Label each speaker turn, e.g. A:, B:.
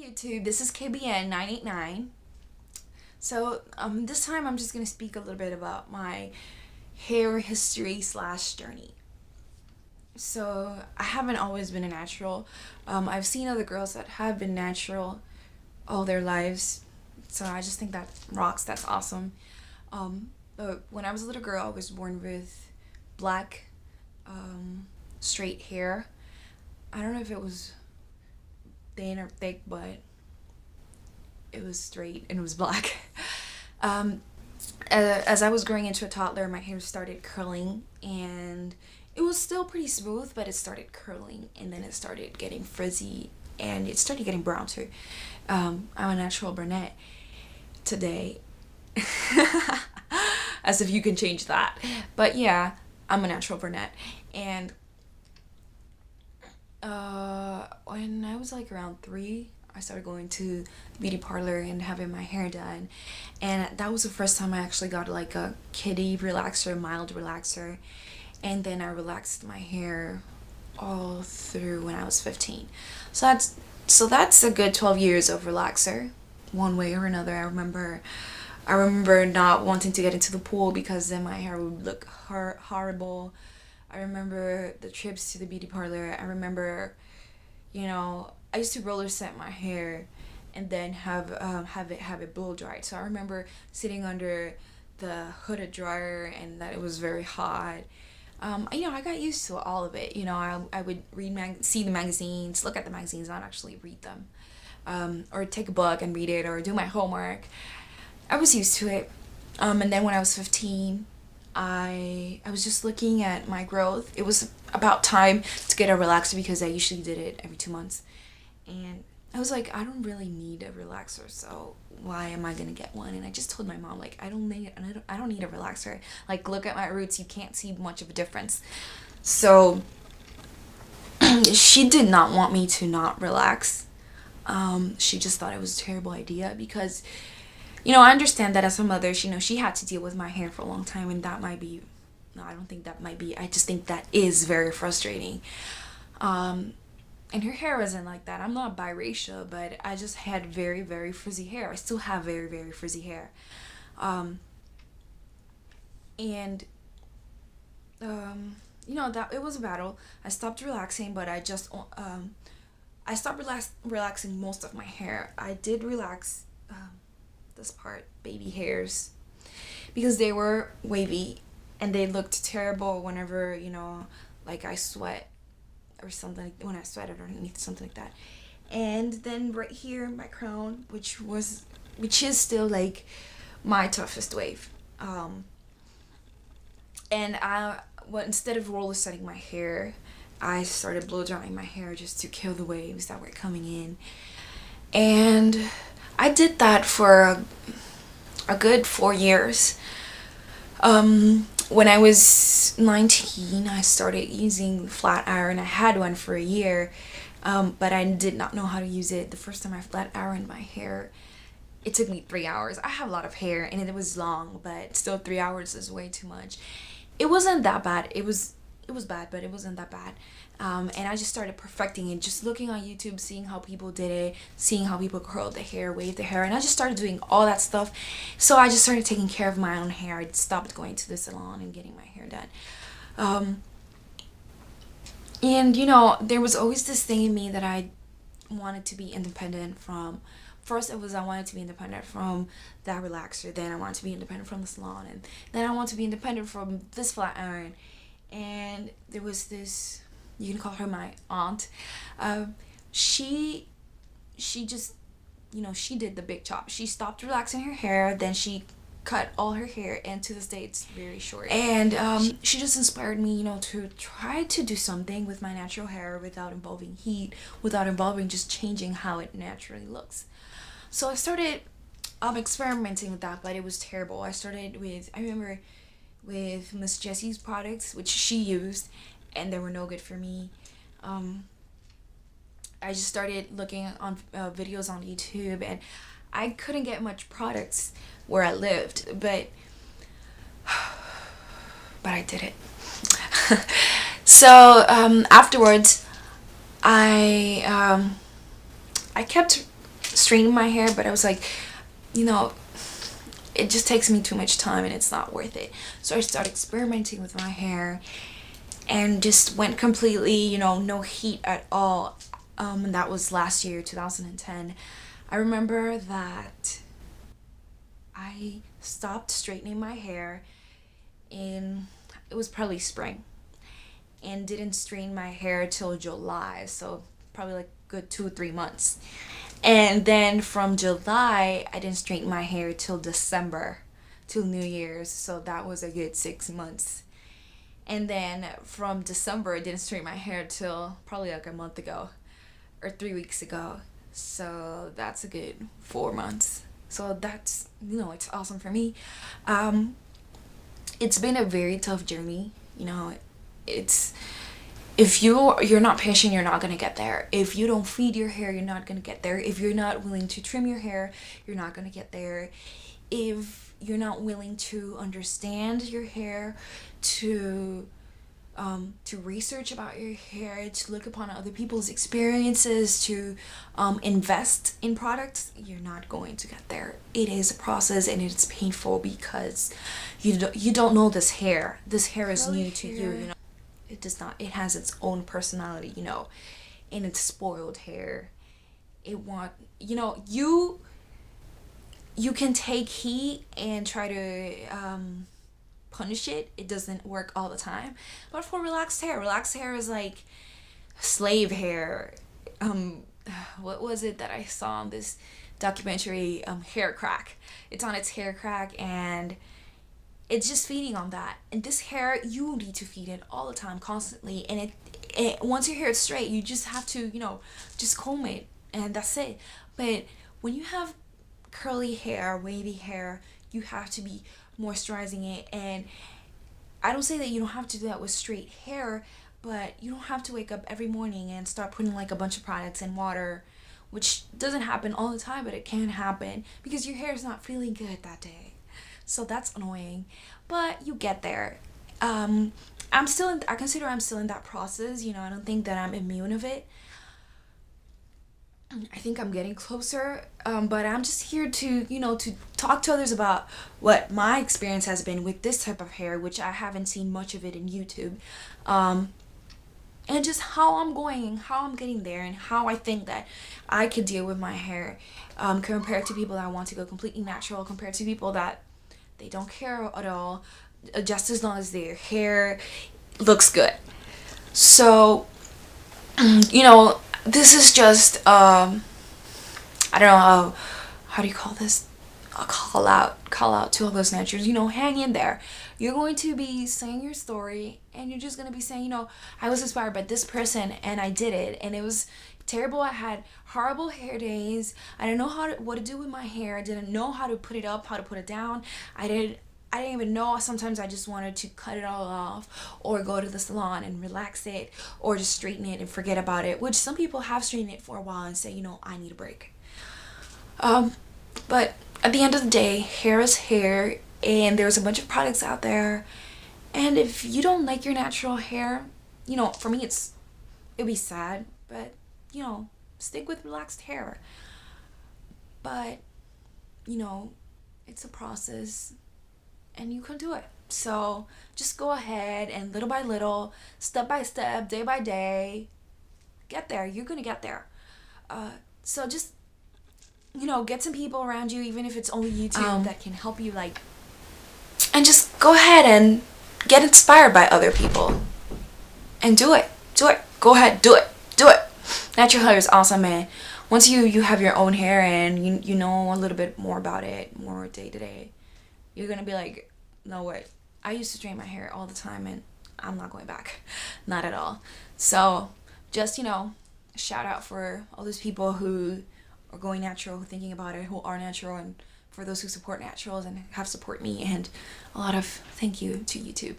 A: YouTube, this is KBN 989. So this time I'm just gonna speak a little bit about my hair history slash journey. So I haven't always been a natural. I've seen other girls that have been natural all their lives. So I just think that rocks. That's awesome. But when I was a little girl, I was born with black, straight hair. I don't know if it was thin or thick, but it was straight and it was black. um, as I was growing into a toddler, my hair started curling, and it was still pretty smooth, but it started curling, and then it started getting frizzy, and it started getting brown too. I'm a natural brunette today. As if you can change that. But yeah, I'm a natural brunette. And when I was like around 3, I started going to the beauty parlor and having my hair done. And that was the first time I actually got like a kiddie relaxer, mild relaxer. And then I relaxed my hair all through when I was 15. So that's a good 12 years of relaxer, one way or another. I remember not wanting to get into the pool because then my hair would look horrible. I remember the trips to the beauty parlor. I remember, I used to roller set my hair and then have it blow dried. So I remember sitting under the hooded dryer and that it was very hot. I got used to all of it. I would see the magazines, look at the magazines, not actually read them, or take a book and read it, or do my homework. I was used to it. And then when I was 15, I was just looking at my growth. It was about time to get a relaxer because I usually did it every 2 months. And I was like, I don't really need a relaxer, so why am I gonna get one? And I just told my mom, like, I don't need a relaxer. Like, look at my roots, you can't see much of a difference. So she did not want me to not relax. She just thought it was a terrible idea because I understand that as a mother, she had to deal with my hair for a long time, and that might be, no, I don't think that might be, I just think that is very frustrating. And her hair wasn't like that. I'm not biracial, but I just had very, very frizzy hair. I still have very, very frizzy hair. And, that it was a battle. I stopped relaxing, but I stopped relaxing most of my hair. I did relax, this part, baby hairs, because they were wavy and they looked terrible whenever like I sweat or something, when I sweated or underneath something like that. And then right here, my crown, which is still like my toughest wave. And instead of roller setting my hair, I started blow drying my hair just to kill the waves that were coming in. And I did that for a good 4 years. When I was 19, I started using flat iron. I had one for a year, but I did not know how to use it. The first time I flat ironed my hair, it took me 3 hours. I have a lot of hair and it was long, but still 3 hours is way too much. It wasn't that bad. It was bad, but it wasn't that bad. And I just started perfecting it, just looking on YouTube, seeing how people did it, seeing how people curled the hair, waved the hair, and I just started doing all that stuff. So I just started taking care of my own hair. I stopped going to the salon and getting my hair done. And there was always this thing in me that I wanted to be independent from. First it was I wanted to be independent from that relaxer, then I wanted to be independent from the salon, and then I wanted to be independent from this flat iron. And there was this, you can call her my aunt. She just, she did the big chop. She stopped relaxing her hair, then she cut all her hair, and to this day it's very short. And she just inspired me, to try to do something with my natural hair without involving heat, without involving just changing how it naturally looks. So I started experimenting with that, but it was terrible. I remember with Miss Jessie's products, which she used, and they were no good for me. I just started looking on videos on YouTube, and I couldn't get much products where I lived, but I did it. So afterwards, I kept straightening my hair, but I was like, you know, it just takes me too much time and it's not worth it. So I started experimenting with my hair and just went completely, no heat at all. And that was last year, 2010. I remember that I stopped straightening my hair in, it was probably spring, and didn't straighten my hair till July, so probably like good 2 or 3 months. And then from July, I didn't straighten my hair till December, till New Year's, so that was a good 6 months. And then from December, I didn't straighten my hair till probably like a month ago or 3 weeks ago. So that's a good 4 months. So that's, it's awesome for me. It's been a very tough journey. It's, if you're not patient, you're not gonna get there. If you don't feed your hair, you're not gonna get there. If you're not willing to trim your hair, you're not gonna get there. If you're not willing to understand your hair, to research about your hair, to look upon other people's experiences, to invest in products, you're not going to get there. It is a process and it's painful because you don't know this hair. This hair is new to you. It does not. It has its own personality. And it's spoiled hair. You can take heat and try to punish it. It doesn't work all the time. But for relaxed hair is like slave hair. What was it that I saw on this documentary? Hair crack. It's on its hair crack and it's just feeding on that. And this hair, you need to feed it all the time, constantly. And it once your hair is straight, you just have to, just comb it and that's it. But when you have curly hair, wavy hair, you have to be moisturizing it. And I don't say that you don't have to do that with straight hair, but you don't have to wake up every morning and start putting like a bunch of products in water, which doesn't happen all the time, but it can happen because your hair is not feeling good that day. So that's annoying, but you get there. I consider I'm still in that process. I don't think that I'm immune of it. I think I'm getting closer, but I'm just here to, to talk to others about what my experience has been with this type of hair, which I haven't seen much of it in YouTube, and just how I'm going, how I'm getting there, and how I think that I could deal with my hair, compared to people that want to go completely natural, compared to people that they don't care at all, just as long as their hair looks good. So, this is just I don't know how do you call this, a call out to all those naturals. Hang in there. You're going to be saying your story and you're just going to be saying, I was inspired by this person and I did it and it was terrible. I had horrible hair days. I didn't know what to do with my hair. I didn't know how to put it up, how to put it down. I didn't even know. Sometimes I just wanted to cut it all off or go to the salon and relax it or just straighten it and forget about it, which some people have straightened it for a while and say, I need a break. But at the end of the day, hair is hair and there's a bunch of products out there. And if you don't like your natural hair, for me it'd be sad, but stick with relaxed hair. But it's a process and you can do it. So just go ahead and little by little, step by step, day by day, get there. You're gonna get there. So just get some people around you, even if it's only YouTube, that can help you, and just go ahead and get inspired by other people and do it. Go ahead, do it. Natural hair is awesome, man. Once you have your own hair and you know a little bit more about it, more day to day, you're gonna be like, no way. I used to straighten my hair all the time and I'm not going back. Not at all. So just, shout out for all those people who are going natural, who are thinking about it, who are natural, and for those who support naturals and have support me, and a lot of thank you to YouTube.